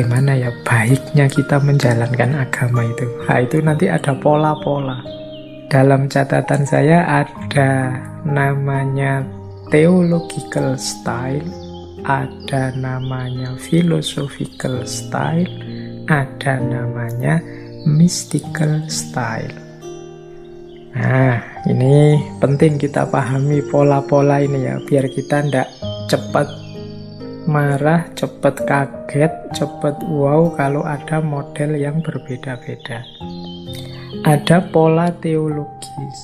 bagaimana ya baiknya kita menjalankan agama itu. Nah, itu nanti ada pola-pola. Dalam catatan saya ada namanya theological style, ada namanya philosophical style, ada namanya mystical style. Nah, ini penting kita pahami pola-pola ini ya, biar kita tidak cepat marah, cepat kaget, cepat wow kalau ada model yang berbeda-beda. Ada pola teologis.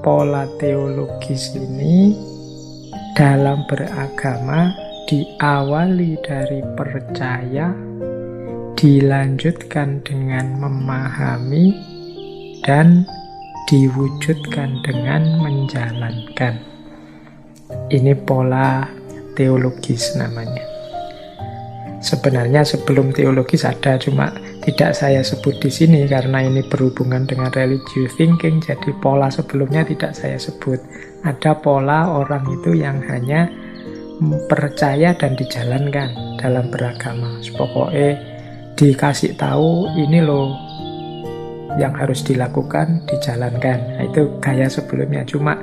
Pola teologis ini dalam beragama diawali dari percaya, dilanjutkan dengan memahami, dan diwujudkan dengan menjalankan. Ini pola teologis namanya. Sebenarnya sebelum teologis ada, cuma tidak saya sebut di sini karena ini berhubungan dengan religious thinking, jadi pola sebelumnya tidak saya sebut. Ada pola orang itu yang hanya percaya dan dijalankan dalam beragama. Pokoknya dikasih tahu ini loh yang harus dilakukan, dijalankan. Nah, itu gaya sebelumnya. Cuma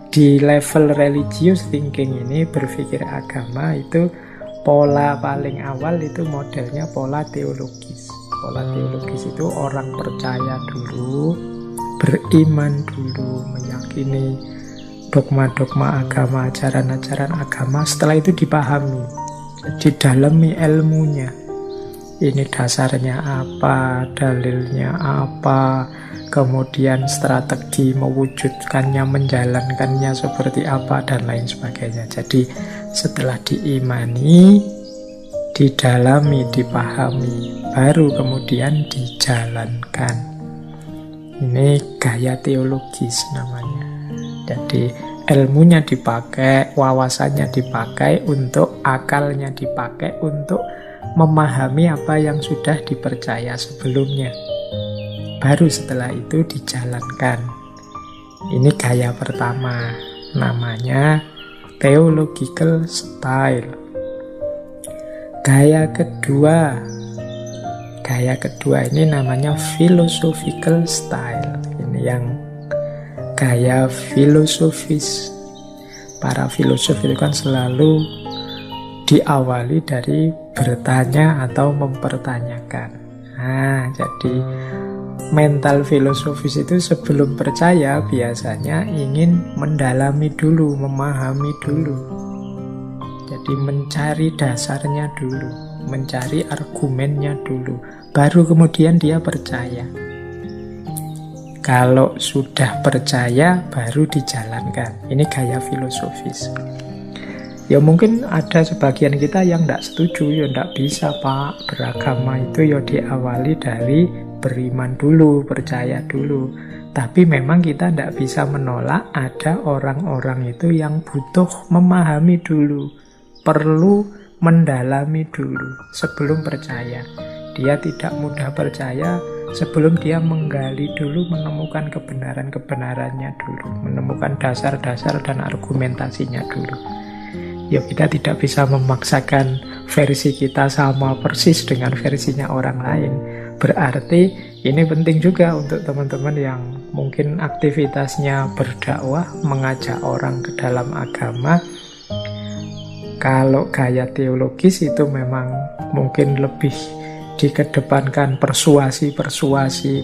di level religious thinking ini, berpikir agama itu pola paling awal itu modelnya pola teologis. Pola teologis itu orang percaya dulu, beriman dulu, meyakini dogma-dogma agama, ajaran-ajaran agama. Setelah itu dipahami, didalami ilmunya. Ini dasarnya apa, dalilnya apa, kemudian strategi mewujudkannya, menjalankannya seperti apa, dan lain sebagainya. Jadi setelah diimani, didalami, dipahami, baru kemudian dijalankan. Ini gaya teologis namanya. Jadi ilmunya dipakai, wawasannya dipakai, untuk akalnya dipakai untuk memahami apa yang sudah dipercaya sebelumnya. Baru setelah itu dijalankan. Ini gaya pertama, namanya theological style. Gaya kedua ini namanya philosophical style. Ini yang gaya filosofis. Para filosof itu kan selalu diawali dari bertanya atau mempertanyakan. Nah, jadi mental filosofis itu sebelum percaya biasanya ingin mendalami dulu, memahami dulu. Jadi mencari dasarnya dulu, mencari argumennya dulu, baru kemudian dia percaya. Kalau sudah percaya, baru dijalankan. Ini gaya filosofis. Ya mungkin ada sebagian kita yang tidak setuju, ya tidak bisa Pak, beragama itu ya diawali dari beriman dulu, percaya dulu. Tapi memang kita tidak bisa menolak ada orang-orang itu yang butuh memahami dulu, perlu mendalami dulu sebelum percaya. Dia tidak mudah percaya sebelum dia menggali dulu, menemukan kebenaran-kebenarannya dulu, menemukan dasar-dasar dan argumentasinya dulu. Ya kita tidak bisa memaksakan versi kita sama persis dengan versinya orang lain. Berarti ini penting juga untuk teman-teman yang mungkin aktivitasnya berdakwah, mengajak orang ke dalam agama. Kalau gaya teologis itu memang mungkin lebih dikedepankan persuasi, provokasi,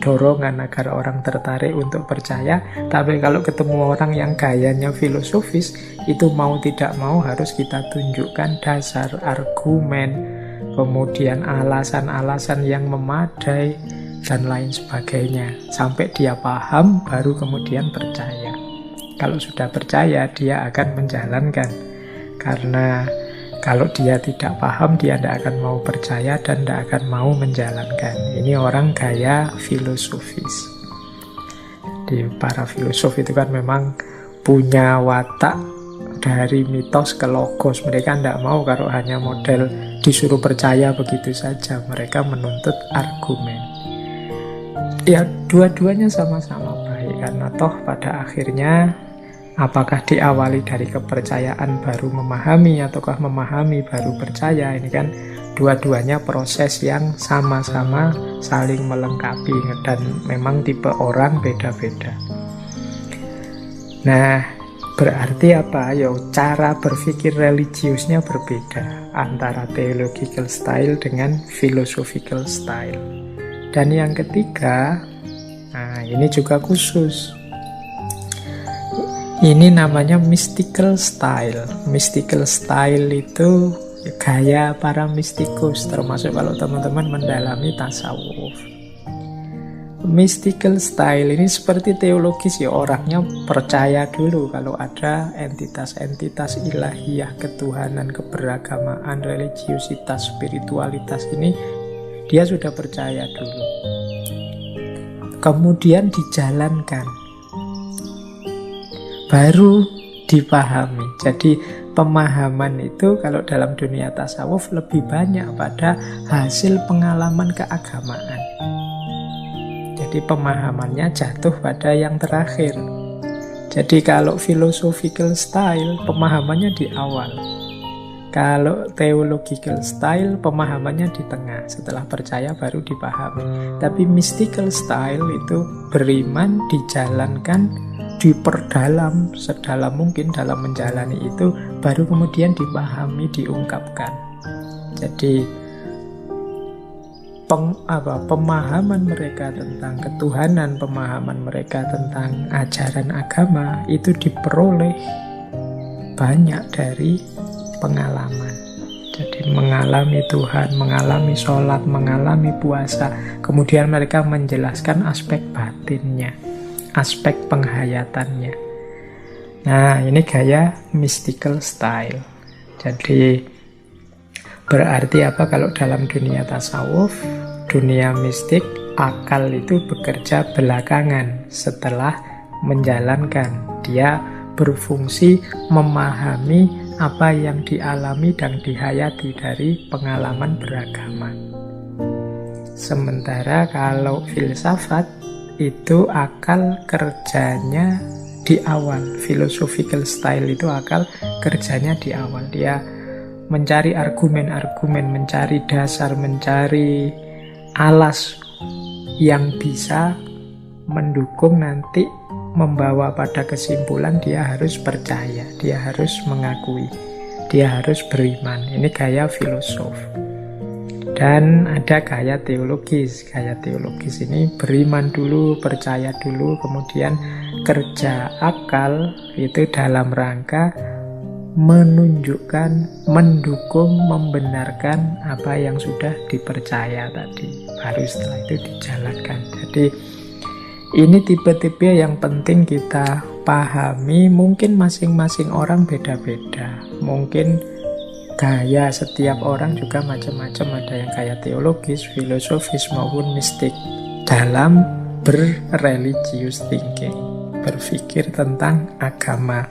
dorongan agar orang tertarik untuk percaya. Tapi kalau ketemu orang yang gayanya filosofis, itu mau tidak mau harus kita tunjukkan dasar, argumen, kemudian alasan-alasan yang memadai, dan lain sebagainya. Sampai dia paham, baru kemudian percaya. Kalau sudah percaya, dia akan menjalankan. Karena kalau dia tidak paham, dia tidak akan mau percaya dan tidak akan mau menjalankan. Ini orang gaya filosofis. Di para filosof itu kan memang punya watak dari mitos ke logos. Mereka tidak mau kalau hanya model disuruh percaya begitu saja. Mereka menuntut argumen. Ya, dua-duanya sama-sama baik. Karena toh pada akhirnya Apakah diawali dari kepercayaan baru memahami, ataukah memahami baru percaya? Ini kan dua-duanya proses yang sama-sama saling melengkapi, dan memang tipe orang beda-beda. Nah, berarti apa? Cara berpikir religiusnya berbeda antara theological style dengan philosophical style. Dan yang ketiga, nah ini juga khusus. Ini namanya mystical style. Mystical style itu gaya para mistikus, termasuk kalau teman-teman mendalami tasawuf. Mystical style ini seperti teologis, orangnya percaya dulu kalau ada entitas-entitas ilahiyah, ketuhanan, keberagamaan, religiusitas, spiritualitas ini dia sudah percaya dulu. Kemudian dijalankan, baru dipahami. Jadi pemahaman itu kalau dalam dunia tasawuf lebih banyak pada hasil pengalaman keagamaan. Jadi pemahamannya jatuh pada yang terakhir. Jadi kalau philosophical style, pemahamannya di awal. Kalau theological style, pemahamannya di tengah. Setelah percaya baru dipahami. Tapi mystical style itu beriman, dijalankan, diperdalam sedalam mungkin dalam menjalani itu, baru kemudian dipahami, diungkapkan. Jadi pemahaman mereka tentang ketuhanan, pemahaman mereka tentang ajaran agama itu diperoleh banyak dari pengalaman. Jadi mengalami Tuhan, mengalami sholat, mengalami puasa, kemudian mereka menjelaskan aspek batinnya, aspek penghayatannya. Nah, ini gaya mystical style. Jadi berarti apa kalau dalam dunia tasawuf, dunia mistik, akal itu bekerja belakangan setelah menjalankan. Dia berfungsi memahami apa yang dialami dan dihayati dari pengalaman beragama. Sementara kalau filsafat itu akal kerjanya di awal. Philosophical style itu akal kerjanya di awal. Dia mencari argumen-argumen, mencari dasar, mencari alas yang bisa mendukung nanti membawa pada kesimpulan dia harus percaya, dia harus mengakui, dia harus beriman. Ini gaya filosof. Dan ada gaya teologis. Gaya teologis ini beriman dulu, percaya dulu, kemudian kerja akal itu dalam rangka menunjukkan, mendukung, membenarkan apa yang sudah dipercaya tadi. Baru setelah itu dijalankan. Jadi ini tipe-tipe yang penting kita pahami. Mungkin masing-masing orang beda-beda. Mungkin gaya setiap orang juga macam-macam. Ada yang gaya teologis, filosofis maupun mistik dalam berreligious thinking, berpikir tentang agama.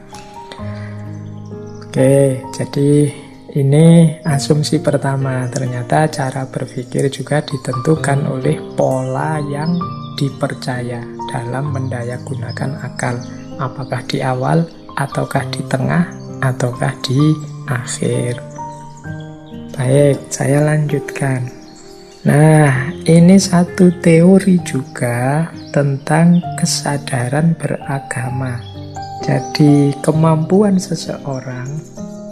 Oke, jadi ini asumsi pertama. Ternyata cara berpikir juga ditentukan oleh pola yang dipercaya dalam mendayagunakan akal. Apakah di awal, ataukah di tengah, ataukah di akhir. Baik, saya lanjutkan. Nah, ini satu teori juga tentang kesadaran beragama. Jadi kemampuan seseorang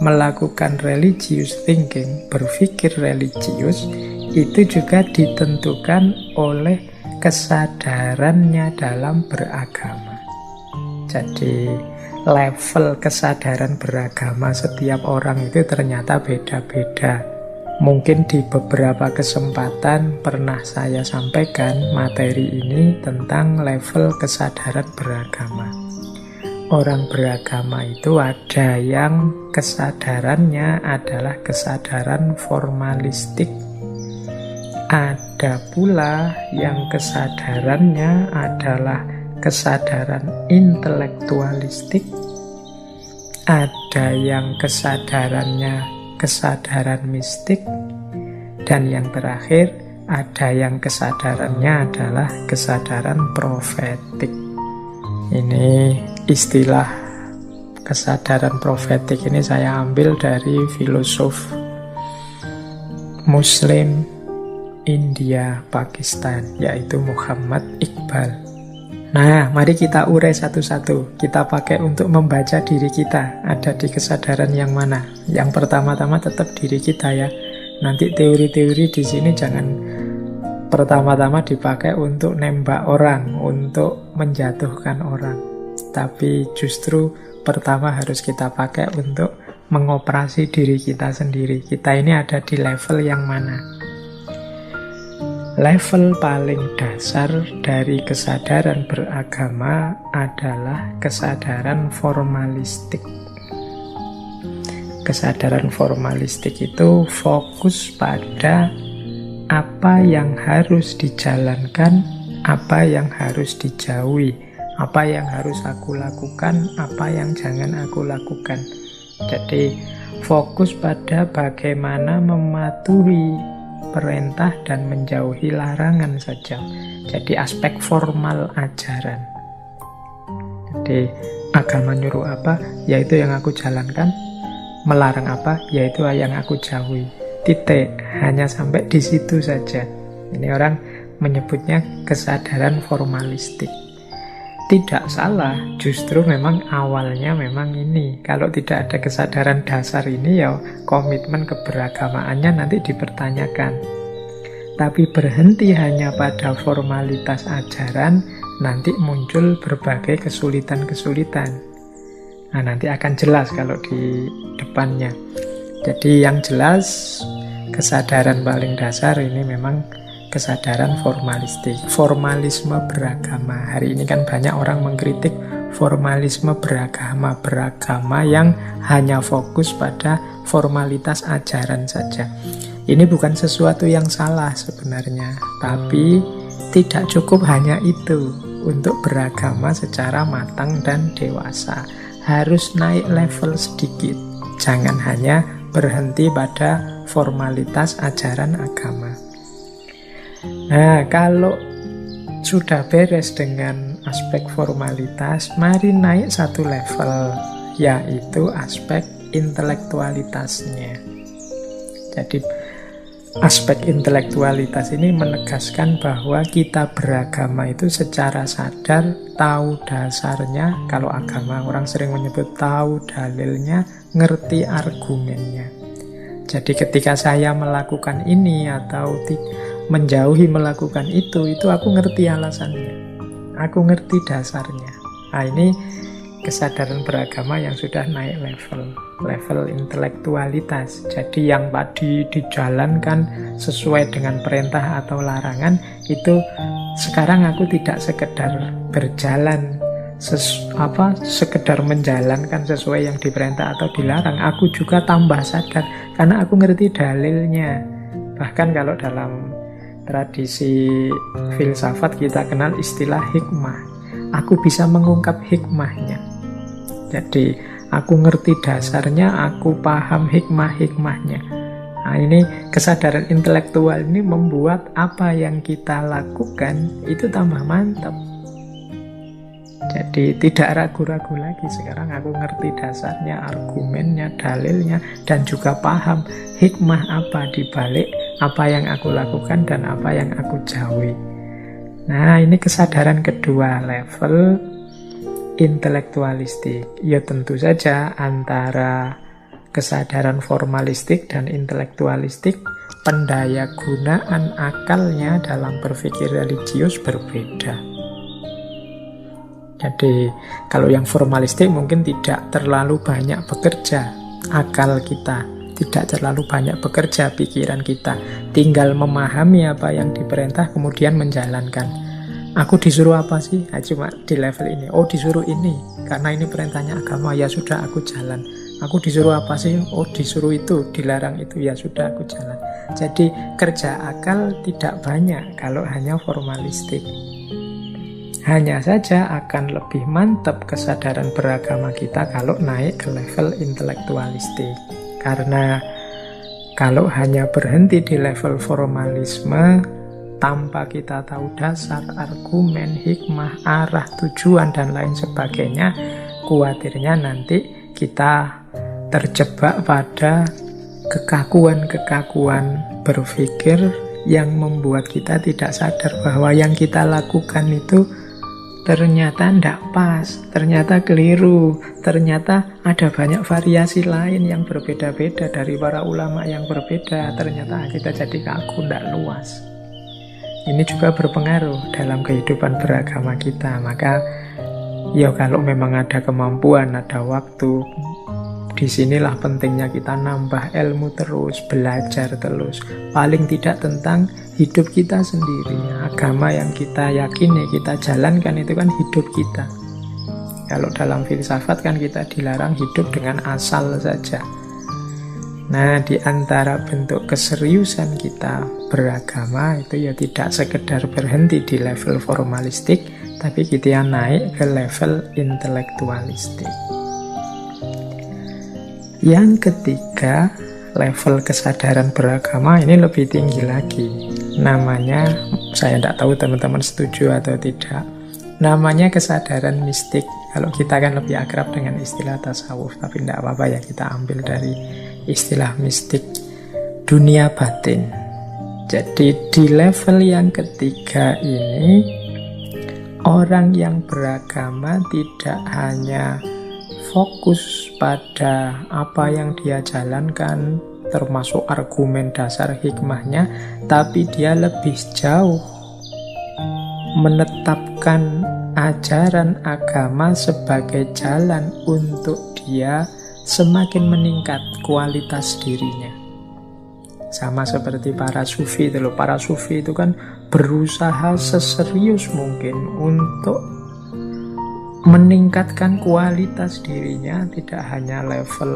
melakukan religious thinking, berpikir religius, itu juga ditentukan oleh kesadarannya dalam beragama. Jadi level kesadaran beragama setiap orang itu ternyata beda-beda. Mungkin di beberapa kesempatan pernah saya sampaikan materi ini tentang level kesadaran beragama. Orang beragama itu ada yang kesadarannya adalah kesadaran formalistik. Ada pula yang kesadarannya adalah kesadaran intelektualistik. Ada yang kesadarannya kesadaran mistik. Dan yang terakhir, ada yang kesadarannya adalah kesadaran profetik. Ini istilah Kesadaran profetik ini saya ambil dari filosof Muslim India Pakistan, yaitu Muhammad Iqbal. Nah, mari kita urai satu-satu. Kita pakai untuk membaca diri kita. Ada di kesadaran yang mana? Yang pertama-tama tetap diri kita ya. Nanti teori-teori di sini jangan pertama-tama dipakai untuk nembak orang, untuk menjatuhkan orang. Tapi justru pertama harus kita pakai untuk mengoperasi diri kita sendiri. Kita ini ada di level yang mana? Level paling dasar dari kesadaran beragama adalah kesadaran formalistik. Kesadaran formalistik itu fokus pada apa yang harus dijalankan, apa yang harus dijauhi, apa yang harus aku lakukan, apa yang jangan aku lakukan. Jadi fokus pada bagaimana mematuhi perintah dan menjauhi larangan saja. Jadi aspek formal ajaran. Jadi agama nyuruh apa, yaitu yang aku jalankan. Melarang apa, yaitu yang aku jauhi. Titik, hanya sampai di situ saja. Ini orang menyebutnya kesadaran formalistik. Tidak salah, justru memang awalnya memang ini. Kalau tidak ada kesadaran dasar ini, ya komitmen keberagamaannya nanti dipertanyakan. Tapi berhenti hanya pada formalitas ajaran, nanti muncul berbagai kesulitan-kesulitan. Nah, nanti akan jelas kalau di depannya. Jadi yang jelas, kesadaran paling dasar ini memang kesadaran formalistik, formalisme beragama. Hari ini kan banyak orang mengkritik formalisme beragama yang hanya fokus pada formalitas ajaran saja. Ini bukan sesuatu yang salah sebenarnya, tapi tidak cukup hanya itu untuk beragama secara matang dan dewasa. Harus naik level sedikit, jangan hanya berhenti pada formalitas ajaran agama. Nah, kalau sudah beres dengan aspek formalitas, mari naik satu level, yaitu aspek intelektualitasnya. Jadi, aspek intelektualitas ini menegaskan bahwa kita beragama itu secara sadar, tahu dasarnya. Kalau agama, orang sering menyebut tahu dalilnya, ngerti argumennya. Jadi ketika saya melakukan ini atau menjauhi melakukan itu aku ngerti alasannya, aku ngerti dasarnya. Nah, ini kesadaran beragama yang sudah naik level intelektualitas. Jadi yang tadi dijalankan sesuai dengan perintah atau larangan, itu sekarang aku tidak sekedar berjalan sekedar menjalankan sesuai yang diperintah atau dilarang, aku juga tambah sadar karena aku ngerti dalilnya. Bahkan kalau dalam tradisi filsafat kita kenal istilah hikmah. Aku bisa mengungkap hikmahnya. Jadi aku ngerti dasarnya, aku paham hikmah-hikmahnya. Nah, ini kesadaran intelektual ini membuat apa yang kita lakukan itu tambah mantap. Jadi tidak ragu-ragu lagi. Sekarang aku ngerti dasarnya, argumennya, dalilnya, dan juga paham hikmah apa di balik apa yang aku lakukan dan apa yang aku jauhi. Nah, ini kesadaran kedua, level intelektualistik. Ya tentu saja antara kesadaran formalistik dan intelektualistik, pendaya gunaan akalnya dalam berpikir religius berbeda. Jadi kalau yang formalistik mungkin tidak terlalu banyak bekerja akal kita, tidak terlalu banyak bekerja pikiran kita, tinggal memahami apa yang diperintah kemudian menjalankan. Aku disuruh apa sih? Nah, cuma di level ini. Oh, disuruh ini karena ini perintahnya agama, ya sudah aku jalan. Aku disuruh apa sih? Oh, disuruh itu, dilarang itu, ya sudah aku jalan. Jadi kerja akal tidak banyak kalau hanya formalistik. Hanya saja akan lebih mantap kesadaran beragama kita kalau naik ke level intelektualistik. Karena kalau hanya berhenti di level formalisme, tanpa kita tahu dasar, argumen, hikmah, arah, tujuan, dan lain sebagainya, khawatirnya nanti kita terjebak pada kekakuan-kekakuan berpikir yang membuat kita tidak sadar bahwa yang kita lakukan itu ternyata tidak pas, ternyata keliru, ternyata ada banyak variasi lain yang berbeda-beda dari para ulama yang berbeda. Ternyata kita jadi kaku, tidak luas. Ini juga berpengaruh dalam kehidupan beragama kita. Maka ya kalau memang ada kemampuan, ada waktu, disinilah pentingnya kita nambah ilmu terus, belajar terus. Paling tidak tentang hidup kita sendiri. Agama yang kita yakini, kita jalankan itu kan hidup kita. Kalau dalam filsafat kan kita dilarang hidup dengan asal saja. Nah, di antara bentuk keseriusan kita beragama itu ya tidak sekedar berhenti di level formalistik, tapi kita naik ke level intelektualistik. Yang ketiga, level kesadaran beragama ini lebih tinggi lagi. Namanya, saya tidak tahu teman-teman setuju atau tidak, namanya kesadaran mistik. Kalau kita kan lebih akrab dengan istilah tasawuf, tapi tidak apa-apa ya, kita ambil dari istilah mistik, dunia batin. Jadi di level yang ketiga ini, orang yang beragama tidak hanya fokus pada apa yang dia jalankan, termasuk argumen dasar hikmahnya, tapi dia lebih jauh menetapkan ajaran agama sebagai jalan untuk dia semakin meningkat kualitas dirinya. Sama seperti para sufi itu loh. Para sufi itu kan berusaha seserius mungkin untuk meningkatkan kualitas dirinya, tidak hanya level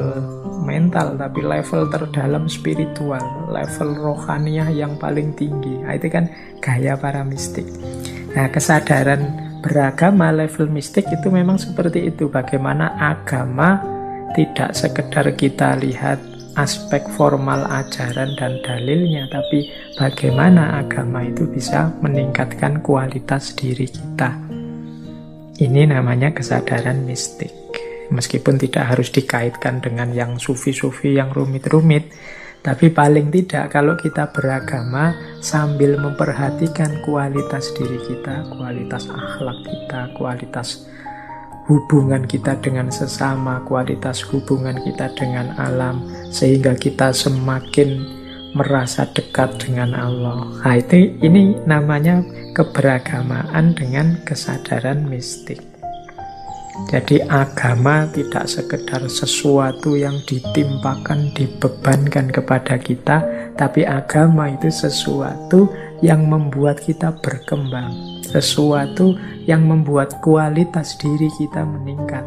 mental, tapi level terdalam spiritual, level rohaniah yang paling tinggi. Nah, itu kan gaya para mistik. Nah, kesadaran beragama level mistik itu memang seperti itu. Bagaimana agama tidak sekedar kita lihat aspek formal ajaran dan dalilnya, tapi bagaimana agama itu bisa meningkatkan kualitas diri kita. Ini namanya kesadaran mistik. Meskipun tidak harus dikaitkan dengan yang sufi-sufi yang rumit-rumit, tapi paling tidak kalau kita beragama sambil memperhatikan kualitas diri kita, kualitas akhlak kita, kualitas hubungan kita dengan sesama, kualitas hubungan kita dengan alam, sehingga kita semakin merasa dekat dengan Allah. Nah, ini namanya keberagamaan dengan kesadaran mistik. Jadi agama tidak sekedar sesuatu yang ditimpakan, dibebankan kepada kita, tapi agama itu sesuatu yang membuat kita berkembang, sesuatu yang membuat kualitas diri kita meningkat,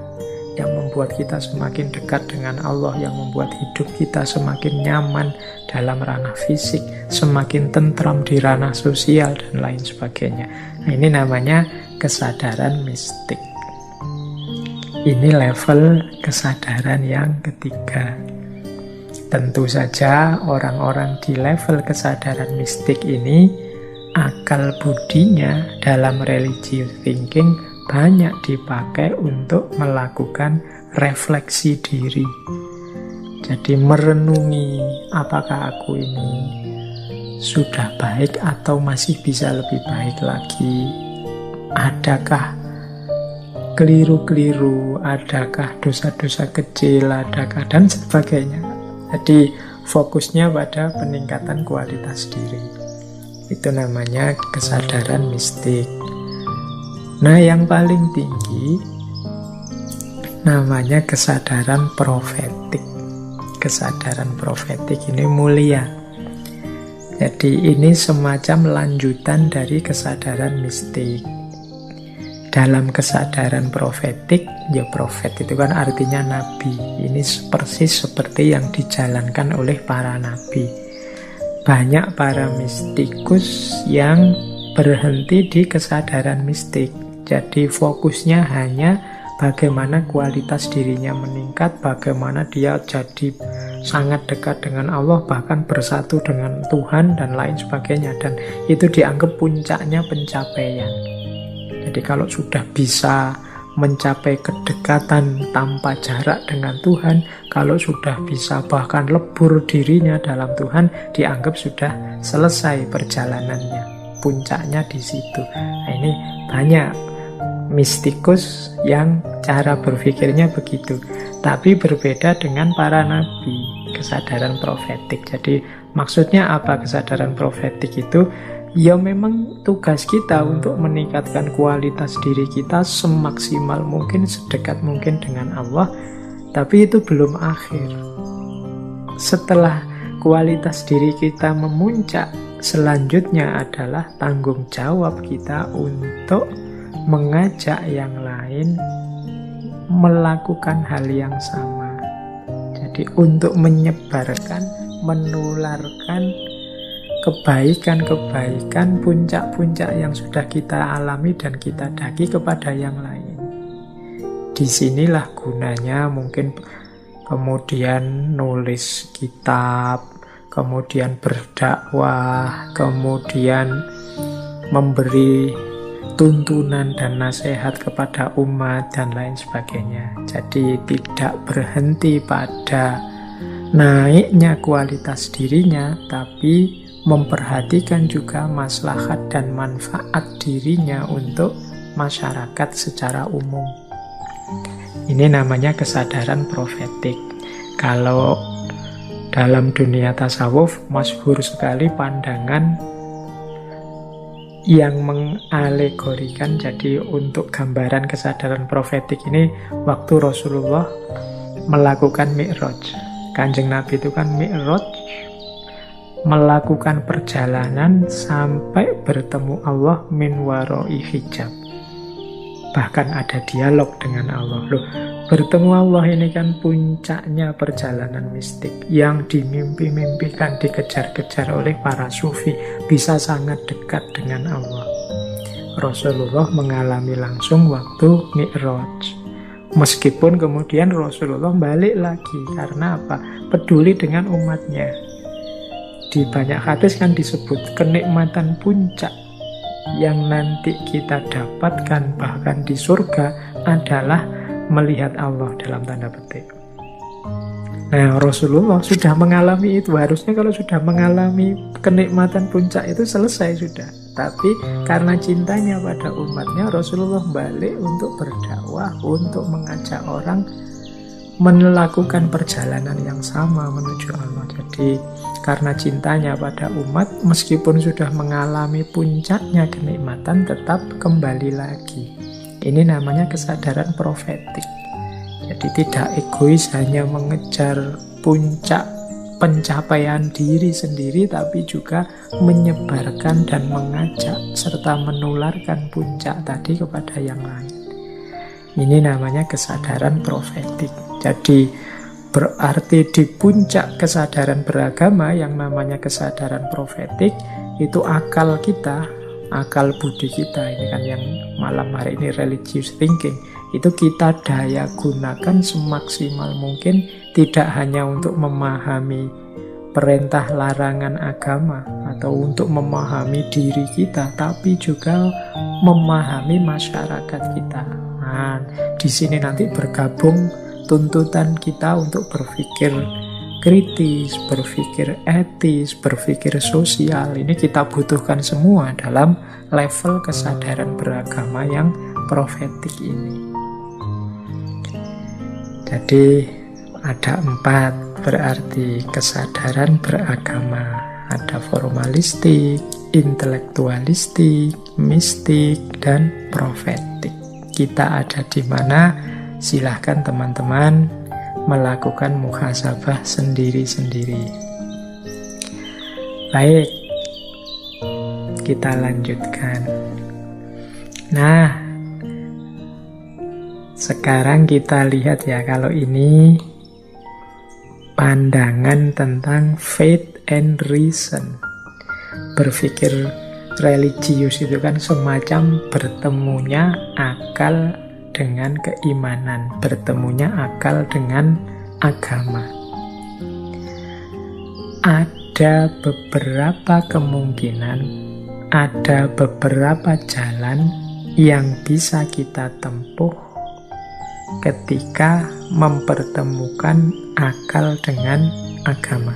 yang membuat kita semakin dekat dengan Allah, yang membuat hidup kita semakin nyaman dalam ranah fisik, semakin tentram di ranah sosial, dan lain sebagainya. Nah, ini namanya kesadaran mistik. Ini level kesadaran yang ketiga. Tentu saja orang-orang di level kesadaran mistik ini, akal budinya dalam religious thinking banyak dipakai untuk melakukan refleksi diri. Jadi merenungi, apakah aku ini sudah baik atau masih bisa lebih baik lagi? Adakah keliru-keliru, adakah dosa-dosa kecil, adakah, dan sebagainya. Jadi fokusnya pada peningkatan kualitas diri. Itu namanya kesadaran mistik. Nah, yang paling tinggi namanya kesadaran profetik. Kesadaran profetik ini mulia. Jadi ini semacam lanjutan dari kesadaran mistik. Dalam kesadaran profetik, ya profet itu kan artinya nabi. Ini persis seperti yang dijalankan oleh para nabi. Banyak para mistikus yang berhenti di kesadaran mistik. Jadi fokusnya hanya bagaimana kualitas dirinya meningkat, bagaimana dia jadi sangat dekat dengan Allah, bahkan bersatu dengan Tuhan dan lain sebagainya. Dan itu dianggap puncaknya pencapaian. Jadi kalau sudah bisa mencapai kedekatan tanpa jarak dengan Tuhan, kalau sudah bisa bahkan lebur dirinya dalam Tuhan, dianggap sudah selesai perjalanannya. Puncaknya di situ. Nah, ini banyak mistikus yang cara berpikirnya begitu. Tapi berbeda dengan para nabi, kesadaran profetik. Jadi maksudnya apa kesadaran profetik itu? Ya memang tugas kita untuk meningkatkan kualitas diri kita semaksimal mungkin, sedekat mungkin dengan Allah. Tapi itu belum akhir. Setelah kualitas diri kita memuncak, selanjutnya adalah tanggung jawab kita untuk mengajak yang lain melakukan hal yang sama. Jadi untuk menyebarkan, menularkan kebaikan-kebaikan, puncak-puncak yang sudah kita alami dan kita daki kepada yang lain. Disinilah gunanya mungkin kemudian nulis kitab, kemudian berdakwah, kemudian memberi tuntunan dan nasihat kepada umat dan lain sebagainya. Jadi tidak berhenti pada naiknya kualitas dirinya, tapi memperhatikan juga maslahat dan manfaat dirinya untuk masyarakat secara umum. Ini namanya kesadaran profetik. Kalau dalam dunia tasawuf, masyhur sekali pandangan yang mengalegorikan. Jadi untuk gambaran kesadaran profetik ini, waktu Rasulullah melakukan Mi'raj. Kanjeng Nabi itu kan Mi'raj, melakukan perjalanan sampai bertemu Allah min warai hijab. Bahkan ada dialog dengan Allah. Loh, bertemu Allah ini kan puncaknya perjalanan mistik yang dimimpi-mimpikan, dikejar-kejar oleh para sufi, bisa sangat dekat dengan Allah. Rasulullah mengalami langsung waktu Mi'raj. Meskipun kemudian Rasulullah balik lagi, karena apa? Peduli dengan umatnya. Di banyak hadis kan disebut kenikmatan puncak yang nanti kita dapatkan bahkan di surga adalah melihat Allah dalam tanda petik. Nah, Rasulullah sudah mengalami itu. Harusnya kalau sudah mengalami kenikmatan puncak itu selesai sudah. Tapi karena cintanya pada umatnya, Rasulullah balik untuk berdakwah, untuk mengajak orang melakukan perjalanan yang sama menuju Allah. Jadi karena cintanya pada umat, meskipun sudah mengalami puncaknya kenikmatan, tetap kembali lagi. Ini namanya kesadaran profetik. Jadi tidak egois hanya mengejar puncak pencapaian diri sendiri, tapi juga menyebarkan dan mengajak serta menularkan puncak tadi kepada yang lain. Ini namanya kesadaran profetik. Jadi berarti di puncak kesadaran beragama yang namanya kesadaran profetik, itu akal kita, akal budi kita, ini kan yang malam hari ini religious thinking, itu kita daya gunakan semaksimal mungkin, tidak hanya untuk memahami perintah larangan agama atau untuk memahami diri kita, tapi juga memahami masyarakat kita. Nah, di sini nanti bergabung tuntutan kita untuk berpikir kritis, berpikir etis, berpikir sosial. Ini kita butuhkan semua dalam level kesadaran beragama yang profetik ini. Jadi ada 4 berarti kesadaran beragama. Ada formalistik, intelektualistik, mistik, dan profetik. Kita ada di mana? Silahkan teman-teman melakukan muhasabah sendiri-sendiri. Baik, kita lanjutkan. Nah, sekarang kita lihat ya, kalau ini pandangan tentang faith and reason. Berpikir religius itu kan semacam bertemunya akal dengan keimanan, bertemunya akal dengan agama. Ada beberapa kemungkinan, ada beberapa jalan yang bisa kita tempuh ketika mempertemukan akal dengan agama.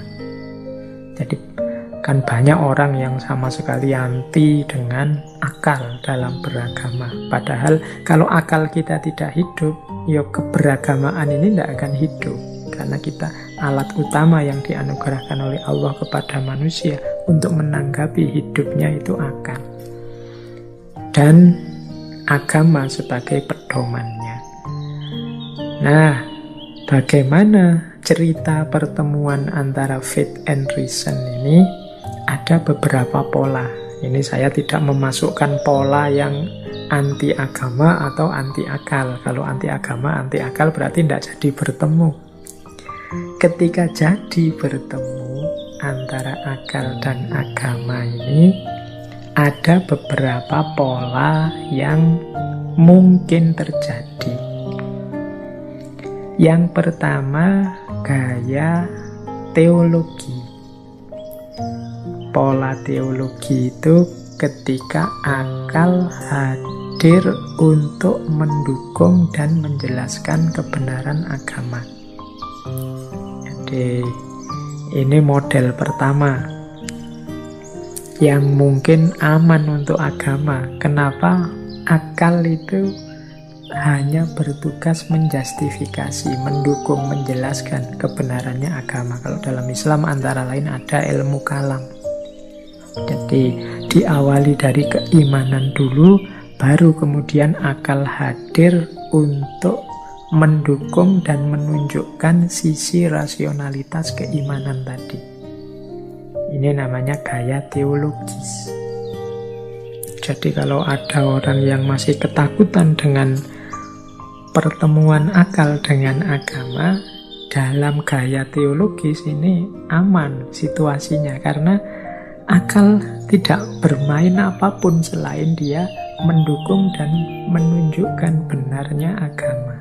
Jadi kan banyak orang yang sama sekali anti dengan akal dalam beragama. Padahal kalau akal kita tidak hidup, ya keberagamaan ini tidak akan hidup. Karena kita alat utama yang dianugerahkan oleh Allah kepada manusia untuk menanggapi hidupnya itu akal. Dan agama sebagai pedomannya. Nah, bagaimana cerita pertemuan antara faith and reason ini? Ada beberapa pola. Ini saya tidak memasukkan pola yang anti agama atau anti akal. Kalau anti agama, anti akal berarti tidak jadi bertemu. Ketika jadi bertemu antara akal dan agama ini, ada beberapa pola yang mungkin terjadi. Yang pertama, gaya teologi. Pola teologi itu ketika akal hadir untuk mendukung dan menjelaskan kebenaran agama. Jadi ini model pertama yang mungkin aman untuk agama. Kenapa? Akal itu hanya bertugas menjustifikasi, mendukung, menjelaskan kebenarannya agama. Kalau dalam Islam antara lain ada ilmu kalam. Jadi diawali dari keimanan dulu, baru kemudian akal hadir untuk mendukung dan menunjukkan sisi rasionalitas keimanan tadi. Ini namanya gaya teologis. Jadi kalau ada orang yang masih ketakutan dengan pertemuan akal dengan agama, dalam gaya teologis ini aman situasinya, karena akal tidak bermain apapun selain dia mendukung dan menunjukkan benarnya agama.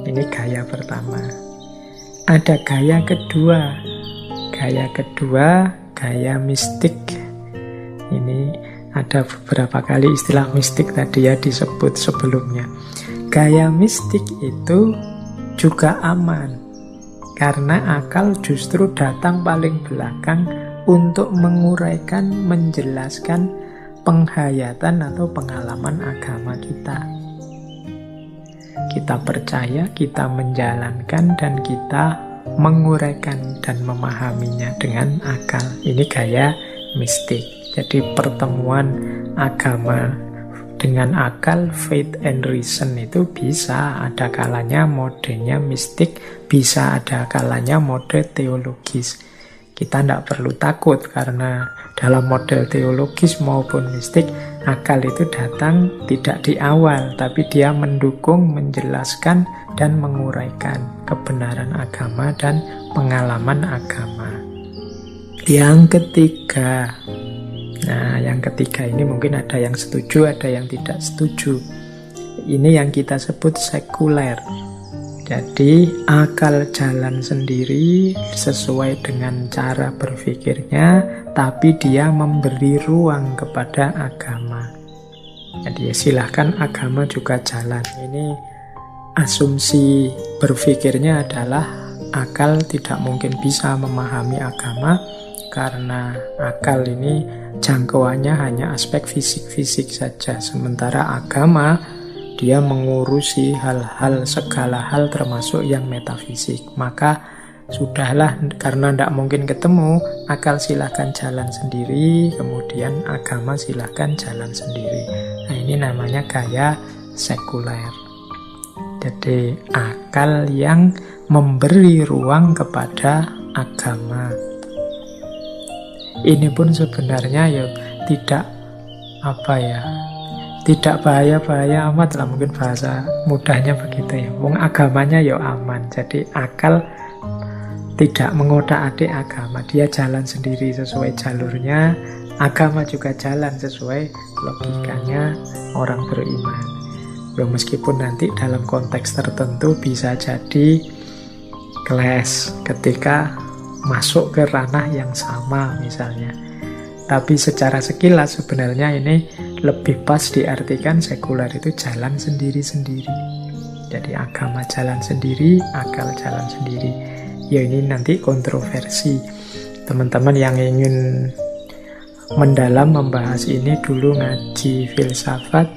Ini gaya pertama. Ada gaya kedua. Gaya kedua, gaya mistik. Ini ada beberapa kali istilah mistik tadi ya disebut sebelumnya. Gaya mistik itu juga aman, karena akal justru datang paling belakang untuk menguraikan, menjelaskan penghayatan atau pengalaman agama kita. Kita percaya, kita menjalankan, dan kita menguraikan dan memahaminya dengan akal. Ini gaya mistik. Jadi pertemuan agama dengan akal, faith and reason itu bisa ada kalanya modenya mistik, bisa ada kalanya mode teologis. Kita tidak perlu takut, karena dalam model teologis maupun mistik, akal itu datang tidak di awal, tapi dia mendukung, menjelaskan, dan menguraikan kebenaran agama dan pengalaman agama. Yang ketiga, nah yang ketiga ini mungkin ada yang setuju, ada yang tidak setuju. Ini yang kita sebut sekuler. Jadi akal jalan sendiri sesuai dengan cara berpikirnya, tapi dia memberi ruang kepada agama. Jadi ya silahkan agama juga jalan. Ini asumsi berpikirnya adalah akal tidak mungkin bisa memahami agama, karena akal ini jangkauannya hanya aspek fisik-fisik saja, sementara agama dia mengurusi hal-hal, segala hal termasuk yang metafisik. Maka sudahlah, karena tidak mungkin ketemu, akal silahkan jalan sendiri, kemudian agama silahkan jalan sendiri. Nah ini namanya gaya sekuler. Jadi akal yang memberi ruang kepada agama. Ini pun sebenarnya ya tidak tidak bahaya-bahaya amat lah, mungkin bahasa mudahnya begitu ya. Wong agamanya ya aman. Jadi akal tidak mengotak-atik agama, dia jalan sendiri sesuai jalurnya. Agama juga jalan sesuai logikanya orang beriman. Ya meskipun nanti dalam konteks tertentu bisa jadi clash ketika masuk ke ranah yang sama misalnya. Tapi secara sekilas sebenarnya ini lebih pas diartikan sekuler itu jalan sendiri-sendiri. Jadi agama jalan sendiri, akal jalan sendiri. Ya ini nanti kontroversi. Teman-teman yang ingin mendalam membahas ini dulu ngaji filsafat,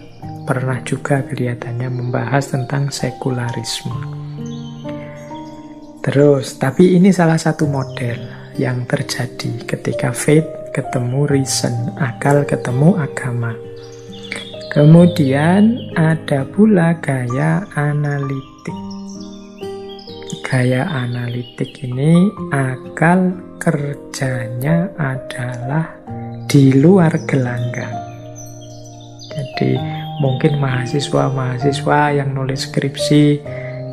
pernah juga kelihatannya membahas tentang sekularisme. Terus, tapi ini salah satu model yang terjadi ketika faith ketemu reason, akal ketemu agama. Kemudian ada pula gaya analitik. Gaya analitik ini akal kerjanya adalah di luar gelanggang. Jadi mungkin mahasiswa-mahasiswa yang nulis skripsi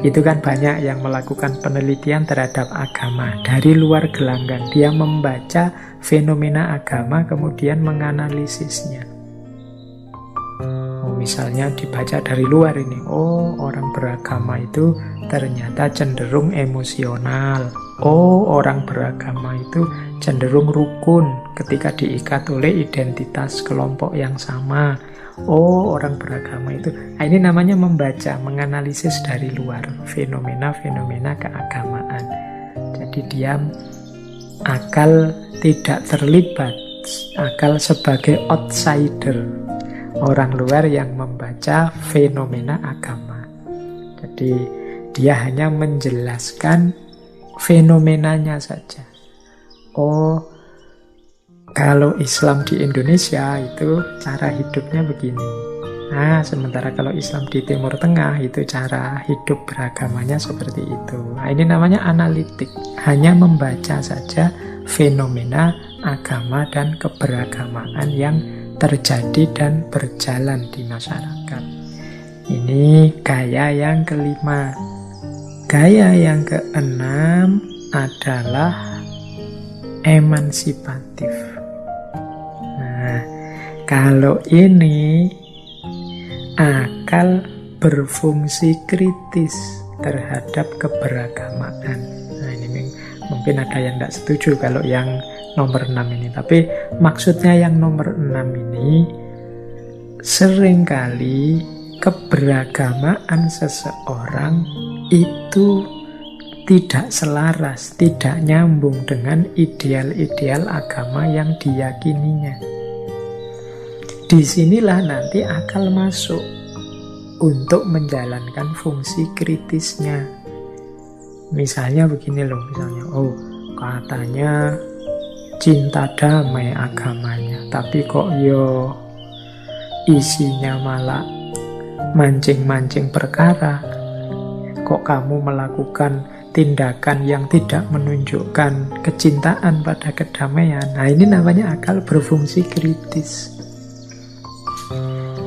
itu kan banyak yang melakukan penelitian terhadap agama dari luar gelanggang. Dia membaca fenomena agama kemudian menganalisisnya. Misalnya dibaca dari luar ini, oh orang beragama itu ternyata cenderung emosional. Oh orang beragama itu cenderung rukun ketika diikat oleh identitas kelompok yang sama. Oh orang beragama itu, ini namanya membaca, menganalisis dari luar fenomena-fenomena keagamaan. Jadi dia akal tidak terlibat, akal sebagai outsider, orang luar yang membaca fenomena agama. Jadi dia hanya menjelaskan fenomenanya saja. Oh, kalau Islam di Indonesia itu cara hidupnya begini. Nah, sementara kalau Islam di Timur Tengah itu cara hidup beragamanya seperti itu. Nah, ini namanya analitik. Hanya membaca saja fenomena agama dan keberagamaan yang terjadi dan berjalan di masyarakat. Ini gaya yang kelima. Gaya yang keenam adalah emansipatif. Nah, kalau ini akal berfungsi kritis terhadap keberagamaan. Nah, ini mungkin ada yang tidak setuju kalau yang nomor 6 ini. Tapi maksudnya yang nomor 6 ini seringkali keberagamaan seseorang itu tidak selaras, tidak nyambung dengan ideal-ideal agama yang diyakininya. Disinilah nanti akal masuk untuk menjalankan fungsi kritisnya. Misalnya begini loh, misalnya, oh katanya cinta damai agamanya, tapi kok isinya malah mancing-mancing perkara. Kok kamu melakukan tindakan yang tidak menunjukkan kecintaan pada kedamaian? Nah, ini namanya akal berfungsi kritis.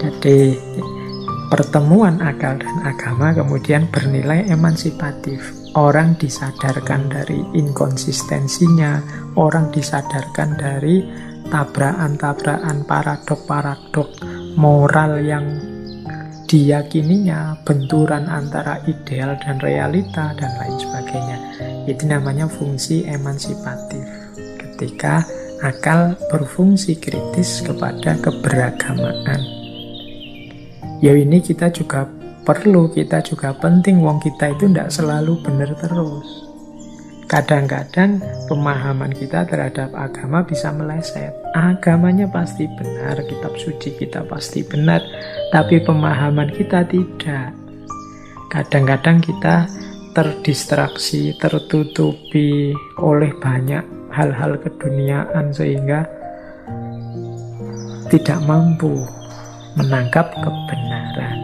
Jadi pertemuan akal dan agama kemudian bernilai emansipatif. Orang disadarkan dari inkonsistensinya, orang disadarkan dari tabrakan-tabrakan, paradok-paradok moral yang diyakininya, benturan antara ideal dan realita, dan lain sebagainya. Itu namanya fungsi emansipatif. Ketika akal berfungsi kritis kepada keberagamaan. Ya ini kita juga perlu, kita juga penting. Wong kita itu tidak selalu benar terus. Kadang-kadang pemahaman kita terhadap agama bisa meleset. Agamanya pasti benar, kitab suci kita pasti benar, tapi pemahaman kita tidak. Kadang-kadang kita terdistraksi, tertutupi oleh banyak hal-hal keduniaan sehingga tidak mampu menangkap kebenaran.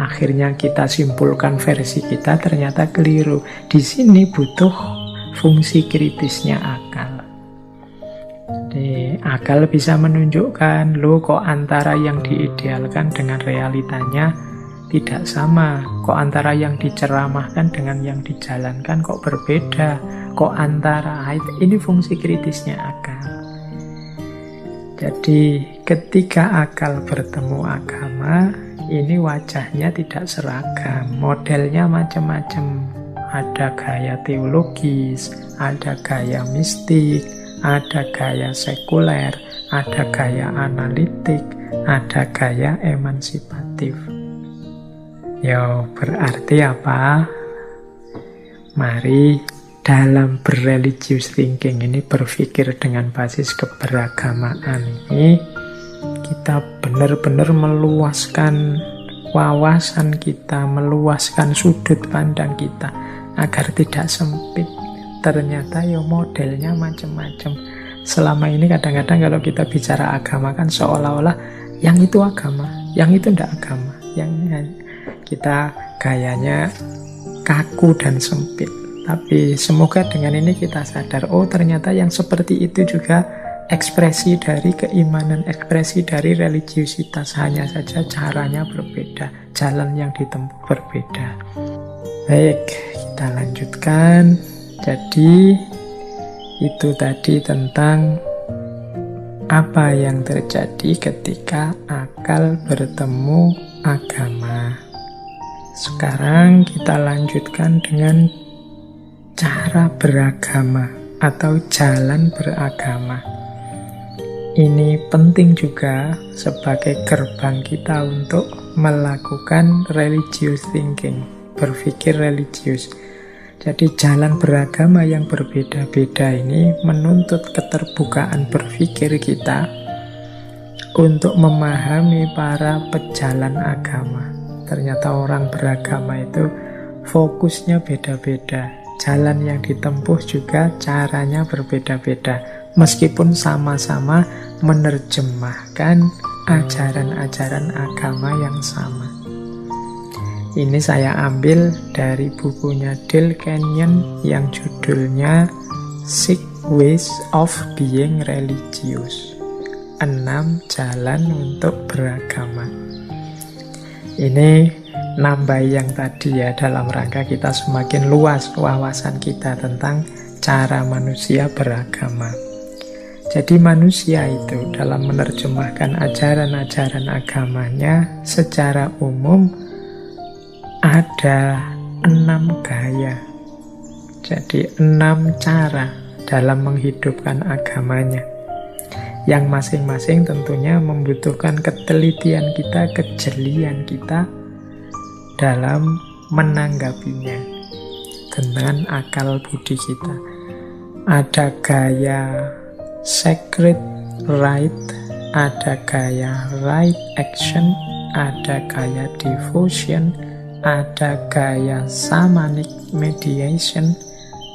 Akhirnya kita simpulkan versi kita ternyata keliru. Di sini butuh fungsi kritisnya akal. Jadi akal bisa menunjukkan, loh kok antara yang diidealkan dengan realitanya tidak sama. Kok antara yang diceramahkan dengan yang dijalankan kok berbeda. Kok antara, ini fungsi kritisnya akal. Jadi ketika akal bertemu agama, ini wajahnya tidak seragam, modelnya macam-macam. Ada gaya teologis, ada gaya mistik, ada gaya sekuler, ada gaya analitik, ada gaya emansipatif. Ya, berarti apa? Mari dalam berreligious thinking ini, berpikir dengan basis keberagamaan ini, kita benar-benar meluaskan wawasan kita, meluaskan sudut pandang kita agar tidak sempit. Ternyata ya modelnya macam-macam. Selama ini kadang-kadang kalau kita bicara agama kan seolah-olah yang itu agama, yang itu tidak agama, yang kita gayanya kaku dan sempit. Tapi semoga dengan ini kita sadar, oh ternyata yang seperti itu juga ekspresi dari keimanan, ekspresi dari religiusitas. Hanya saja caranya berbeda, jalan yang ditempuh berbeda. Baik, kita lanjutkan. Jadi itu tadi tentang apa yang terjadi ketika akal bertemu agama. Sekarang kita lanjutkan dengan cara beragama atau jalan beragama. Ini penting juga sebagai gerbang kita untuk melakukan religious thinking, berpikir religius. Jadi jalan beragama yang berbeda-beda ini menuntut keterbukaan berpikir kita untuk memahami para pejalan agama. Ternyata orang beragama itu fokusnya beda-beda. Jalan yang ditempuh juga caranya berbeda-beda. Meskipun sama-sama menerjemahkan ajaran-ajaran agama yang sama. Ini saya ambil dari bukunya Dale Kenyon yang judulnya Six Ways of Being Religious. 6 jalan untuk beragama. Ini nambah yang tadi ya, dalam rangka kita semakin luas wawasan kita tentang cara manusia beragama. Jadi manusia itu dalam menerjemahkan ajaran-ajaran agamanya secara umum ada 6 gaya. Jadi 6 cara dalam menghidupkan agamanya, yang masing-masing tentunya membutuhkan ketelitian kita, kejelian kita dalam menanggapinya dengan akal budi kita. Ada gaya sacred right, ada gaya right action, ada gaya devotion, ada gaya shamanic mediation,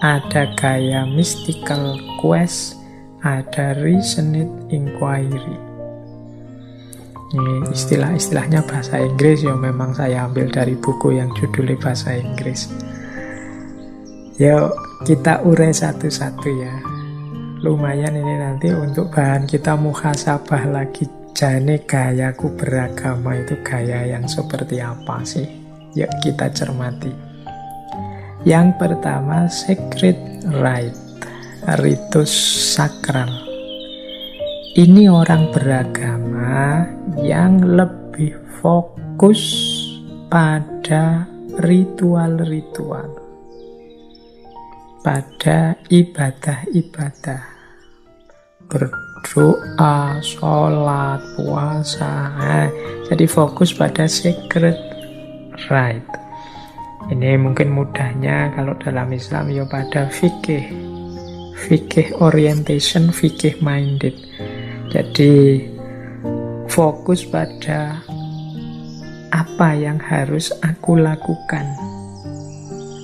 ada gaya mystical quest, ada reasoned inquiry. Ini istilah-istilahnya bahasa Inggris ya, memang saya ambil dari buku yang judulnya bahasa Inggris. Yuk kita urai satu-satu ya. Lumayan ini nanti untuk bahan kita muhasabah lagi. Jane gayaku beragama itu gaya yang seperti apa sih? Yuk kita cermati. Yang pertama, sacred rite, ritus sakral. Ini orang beragama yang lebih fokus pada ritual-ritual, pada ibadah-ibadah, berdoa, sholat, puasa. Jadi fokus pada sacred rite. Ini mungkin mudahnya kalau dalam Islam ya pada fikih orientation, fikih minded. Jadi fokus pada apa yang harus aku lakukan,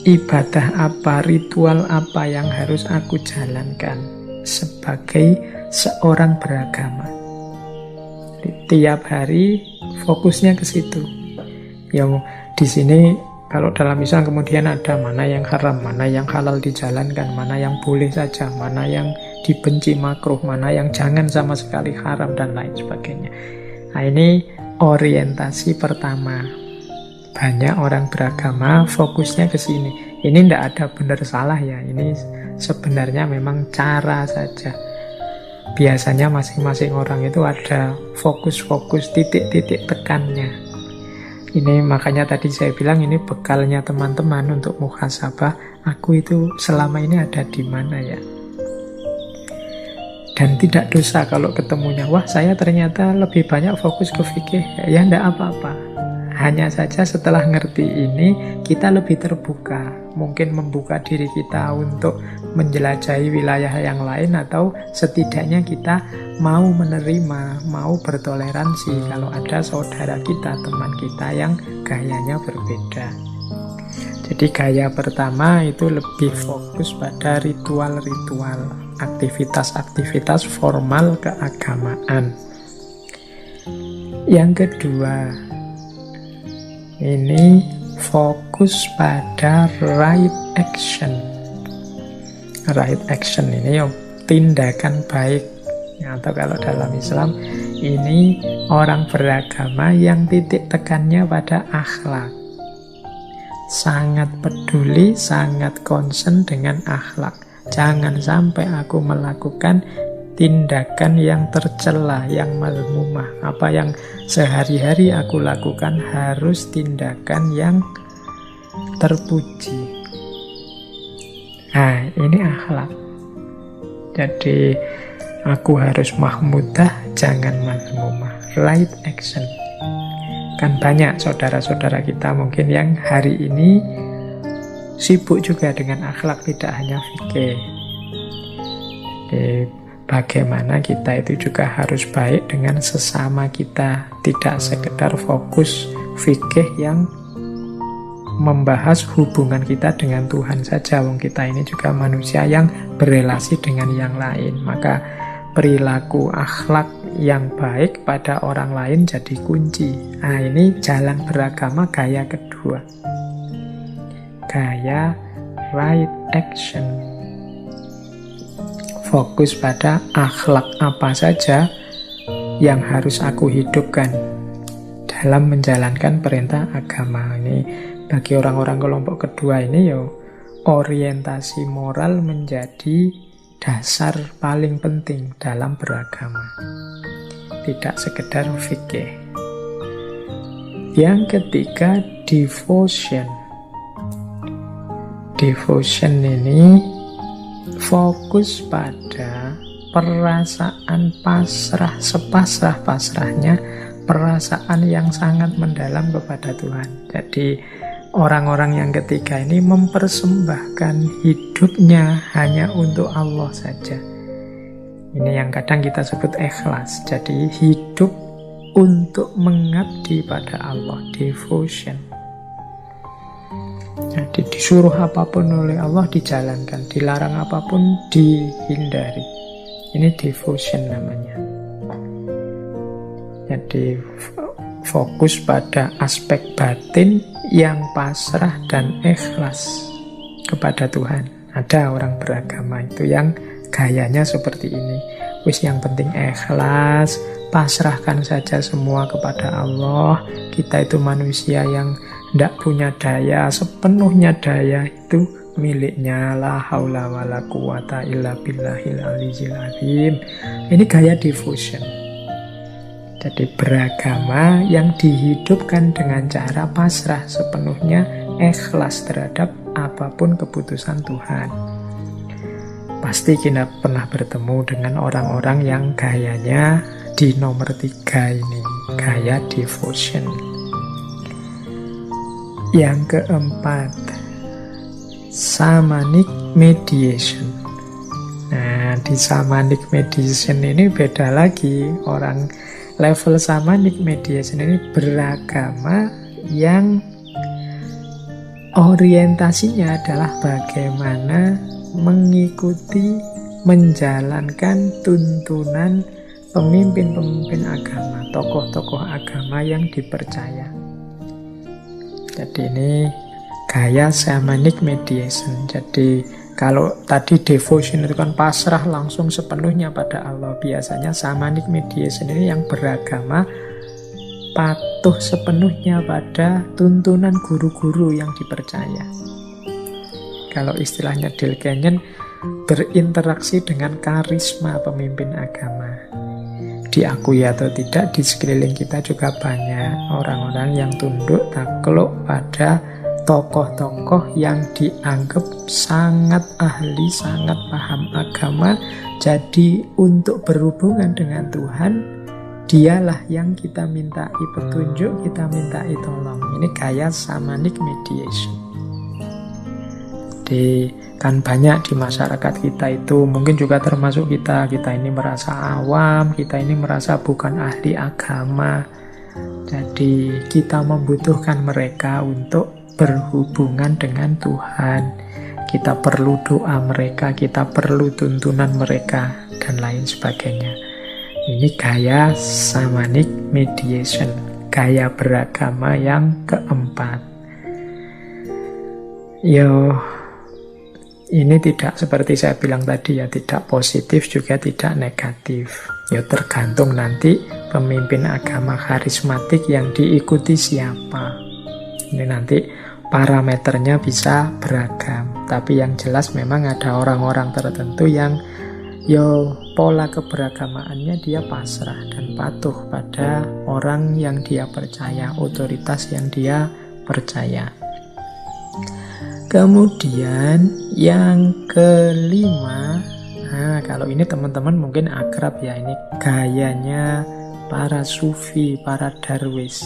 ibadah apa, ritual apa yang harus aku jalankan sebagai seorang beragama. Tiap hari fokusnya ke situ. Yang di sini kalau dalam Islam kemudian ada mana yang haram, mana yang halal dijalankan, mana yang boleh saja, mana yang dibenci makruh, mana yang jangan sama sekali haram, dan lain sebagainya. Nah ini orientasi pertama. Banyak orang beragama fokusnya ke sini. Ini tidak ada benar salah ya, ini sebenarnya memang cara saja. Biasanya masing-masing orang itu ada fokus-fokus, titik-titik tekannya. Ini makanya tadi saya bilang ini bekalnya teman-teman untuk muhasabah. Aku itu selama ini ada di mana ya? Dan tidak dosa kalau ketemunya, wah saya ternyata lebih banyak fokus ke fikih. Ya enggak apa-apa. Hanya saja setelah ngerti ini, kita lebih terbuka. Mungkin membuka diri kita untuk menjelajahi wilayah yang lain, atau setidaknya kita mau menerima, mau bertoleransi kalau ada saudara kita, teman kita yang gayanya berbeda. Jadi gaya pertama itu lebih fokus pada ritual-ritual, aktivitas-aktivitas formal keagamaan. Yang kedua, ini fokus pada right action. Right action ini tindakan baik. Atau kalau dalam Islam, ini orang beragama yang titik tekannya pada akhlak. Sangat peduli, sangat concern dengan akhlak. Jangan sampai aku melakukan tindakan yang tercela, yang mazmumah. Apa yang sehari-hari aku lakukan harus tindakan yang terpuji. Nah, ini akhlak. Jadi, aku harus mahmudah, jangan mazmumah. Right action. Kan banyak saudara-saudara kita mungkin yang hari ini sibuk juga dengan akhlak, tidak hanya fikih. Jadi bagaimana kita itu juga harus baik dengan sesama kita, tidak sekedar fokus fikih yang membahas hubungan kita dengan Tuhan saja. Wong kita ini juga manusia yang berelasi dengan yang lain. Maka perilaku akhlak yang baik pada orang lain jadi kunci. Nah, ini jalan beragama gaya kedua. Gaya right action. Fokus pada akhlak apa saja yang harus aku hidupkan dalam menjalankan perintah agama. Ini bagi orang-orang kelompok kedua ini orientasi moral menjadi dasar paling penting dalam beragama. Tidak sekedar fikih. Yang ketiga, devotion. Devotion ini fokus pada perasaan pasrah, sepasrah-pasrahnya, perasaan yang sangat mendalam kepada Tuhan. Jadi orang-orang yang ketiga ini mempersembahkan hidupnya hanya untuk Allah saja. Ini yang kadang kita sebut ikhlas. Jadi hidup untuk mengabdi pada Allah, devotion. Jadi disuruh apapun oleh Allah dijalankan, dilarang apapun dihindari. Ini devotion namanya. Jadi fokus pada aspek batin yang pasrah dan ikhlas kepada Tuhan. Ada orang beragama itu yang gayanya seperti ini. Wis yang penting ikhlas, pasrahkan saja semua kepada Allah. Kita itu manusia yang tidak punya daya, sepenuhnya daya itu miliknya. La haula wala quwata illa billahil aliyyil azim. Ini gaya devotion. Jadi beragama yang dihidupkan dengan cara pasrah sepenuhnya, ikhlas terhadap apapun keputusan Tuhan. Pasti kita pernah bertemu dengan orang-orang yang gayanya di nomor 3 ini, gaya devotion. Yang keempat, shamanic mediation. Nah, di shamanic mediation ini beda lagi. Orang level shamanic mediation ini beragama yang orientasinya adalah bagaimana mengikuti, menjalankan tuntunan pemimpin-pemimpin agama, tokoh-tokoh agama yang dipercaya. Jadi ini gaya shamanic mediation. Jadi kalau tadi devotion itu kan pasrah langsung sepenuhnya pada Allah. Biasanya shamanic mediation ini yang beragama patuh sepenuhnya pada tuntunan guru-guru yang dipercaya. Kalau istilahnya Dale Kenyon, berinteraksi dengan karisma pemimpin agama. Diakui atau tidak, di sekeliling kita juga banyak orang-orang yang tunduk takluk pada tokoh-tokoh yang dianggap sangat ahli, sangat paham agama. Jadi untuk berhubungan dengan Tuhan, Dialah yang kita mintai petunjuk, kita mintai tolong. Ini gaya shamanic mediation. Kan banyak di masyarakat kita itu, mungkin juga termasuk kita ini merasa awam, kita ini merasa bukan ahli agama. Jadi kita membutuhkan mereka untuk berhubungan dengan Tuhan. Kita perlu doa mereka, kita perlu tuntunan mereka, dan lain sebagainya. Ini gaya shamanic mediation, gaya beragama yang keempat. Ini tidak seperti saya bilang tadi ya, tidak positif juga tidak negatif. Tergantung nanti pemimpin agama karismatik yang diikuti siapa. Ini nanti parameternya bisa beragam. Tapi yang jelas memang ada orang-orang tertentu yang pola keberagamaannya dia pasrah dan patuh pada orang yang dia percaya, otoritas yang dia percaya. Kemudian yang kelima, kalau ini teman-teman mungkin akrab ya, ini gayanya para sufi, para darwis.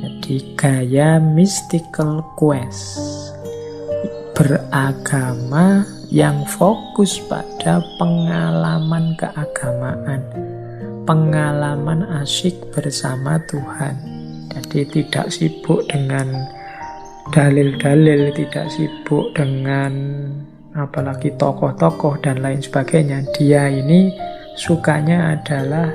Jadi gaya mystical quest, beragama yang fokus pada pengalaman keagamaan, pengalaman asyik bersama Tuhan. Jadi tidak sibuk dengan dalil-dalil, tidak sibuk dengan apalagi tokoh-tokoh dan lain sebagainya. Dia ini sukanya adalah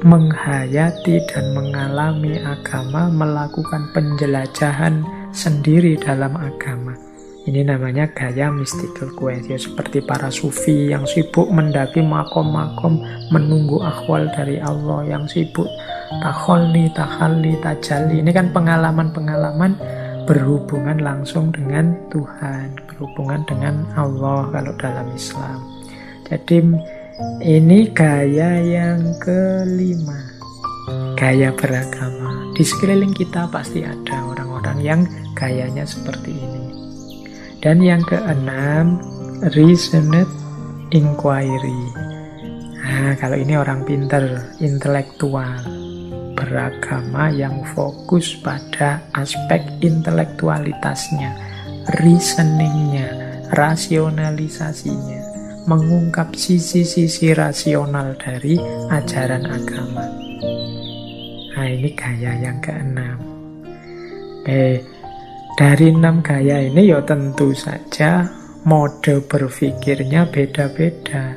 menghayati dan mengalami agama, melakukan penjelajahan sendiri dalam agama. Ini namanya gaya mystical quest, seperti para sufi yang sibuk mendaki makom-makom, menunggu akhwal dari Allah, yang sibuk takhalli, tajalli. Ini kan pengalaman-pengalaman berhubungan langsung dengan Tuhan, berhubungan dengan Allah kalau dalam Islam. Jadi ini gaya yang kelima, gaya beragama. Di sekeliling kita pasti ada orang-orang yang gayanya seperti ini. Dan yang keenam, reasoned inquiry. Kalau ini orang pinter, intelektual, beragama yang fokus pada aspek intelektualitasnya, reasoningnya, rasionalisasinya, mengungkap sisi-sisi rasional dari ajaran agama. Ini gaya yang keenam. Dari 6 gaya ini tentu saja mode berpikirnya beda-beda.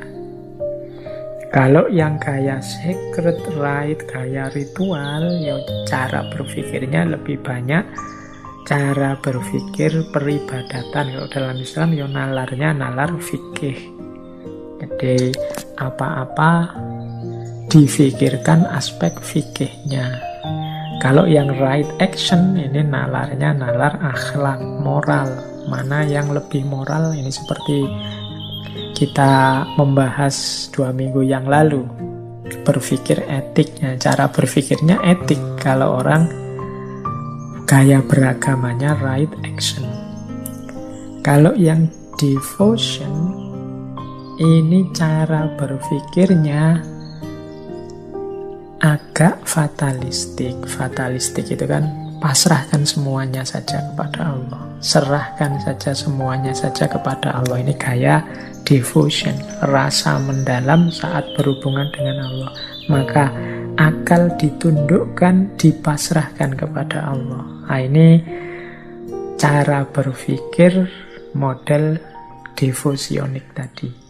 Kalau yang gaya sacred rite, gaya ritual, cara berpikirnya lebih banyak cara berpikir peribadatan. Kalau dalam Islam nalarnya nalar fikih. Jadi apa-apa difikirkan aspek fikihnya. Kalau yang right action ini nalarnya nalar akhlak, moral. Mana yang lebih moral? Ini seperti kita membahas 2 minggu yang lalu. Berpikir etiknya, cara berpikirnya etik. Kalau orang gaya beragamanya right action. Kalau yang devotion, ini cara berpikirnya agak fatalistik. Fatalistik itu kan pasrahkan semuanya saja kepada Allah, serahkan saja semuanya saja kepada Allah. Ini gaya devotion, rasa mendalam saat berhubungan dengan Allah. Maka akal ditundukkan, dipasrahkan kepada Allah. Ini cara berpikir model devosionik tadi.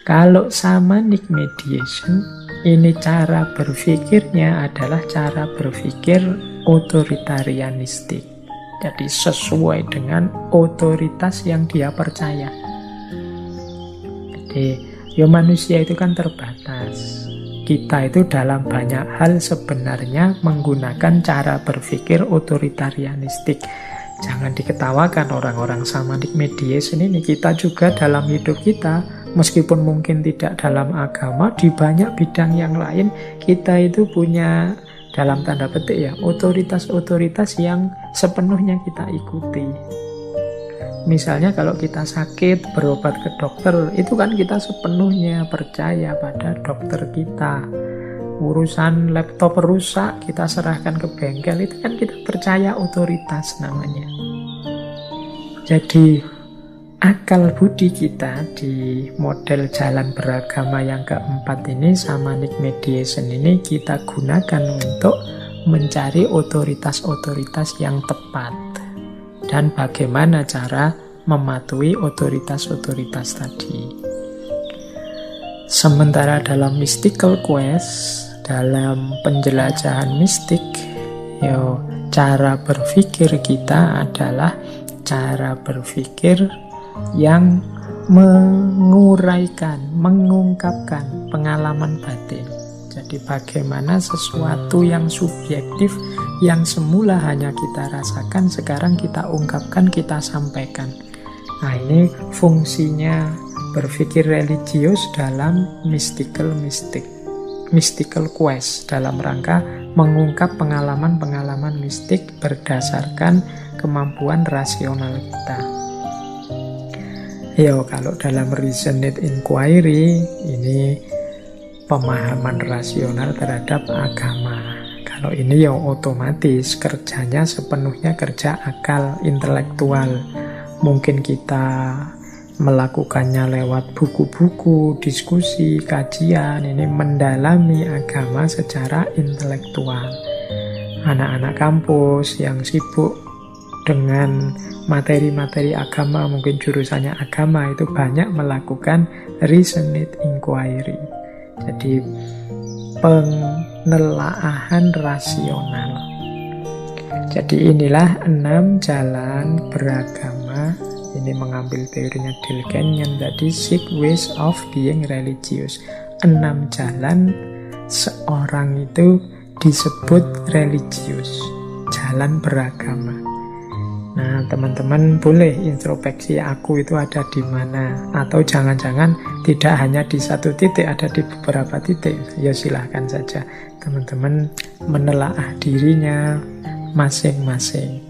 Kalau shamanic mediation, ini cara berpikirnya adalah cara berpikir otoritarianistik. Jadi sesuai dengan otoritas yang dia percaya. Jadi manusia itu kan terbatas. Kita itu dalam banyak hal sebenarnya menggunakan cara berpikir otoritarianistik. Jangan diketawakan orang-orang shamanic mediation ini. Kita juga dalam hidup kita, meskipun mungkin tidak dalam agama, di banyak bidang yang lain, kita itu punya, dalam tanda petik otoritas-otoritas yang sepenuhnya kita ikuti. Misalnya kalau kita sakit, berobat ke dokter, itu kan kita sepenuhnya percaya pada dokter kita. Urusan laptop rusak, kita serahkan ke bengkel, itu kan kita percaya otoritas namanya. Jadi akal budi kita di model jalan beragama yang keempat ini, shamanic mediation ini, kita gunakan untuk mencari otoritas-otoritas yang tepat. Dan bagaimana cara mematuhi otoritas-otoritas tadi. Sementara dalam mystical quest, dalam penjelajahan mistik, cara berpikir kita adalah cara berpikir yang menguraikan, mengungkapkan pengalaman batin. Jadi bagaimana sesuatu yang subjektif, yang semula hanya kita rasakan, sekarang kita ungkapkan, kita sampaikan. Nah, ini fungsinya berpikir religius dalam mystical quest, dalam rangka mengungkap pengalaman-pengalaman mistik berdasarkan kemampuan rasional kita. Kalau dalam reasoned inquiry, ini pemahaman rasional terhadap agama. Kalau ini otomatis kerjanya sepenuhnya kerja akal intelektual. Mungkin kita melakukannya lewat buku-buku, diskusi, kajian, ini mendalami agama secara intelektual. Anak-anak kampus yang sibuk dengan materi-materi agama, mungkin jurusannya agama, itu banyak melakukan reasoned inquiry. Jadi penelaahan rasional. Jadi inilah 6 jalan beragama. Ini mengambil teorinya Dale Kenyon tadi, 6 ways of being religious. 6 jalan seorang itu disebut religius, jalan beragama. Nah, teman-teman boleh introspeksi, aku itu ada di mana, atau jangan-jangan tidak hanya di satu titik, ada di beberapa titik. Ya silahkan saja teman-teman menelaah dirinya masing-masing.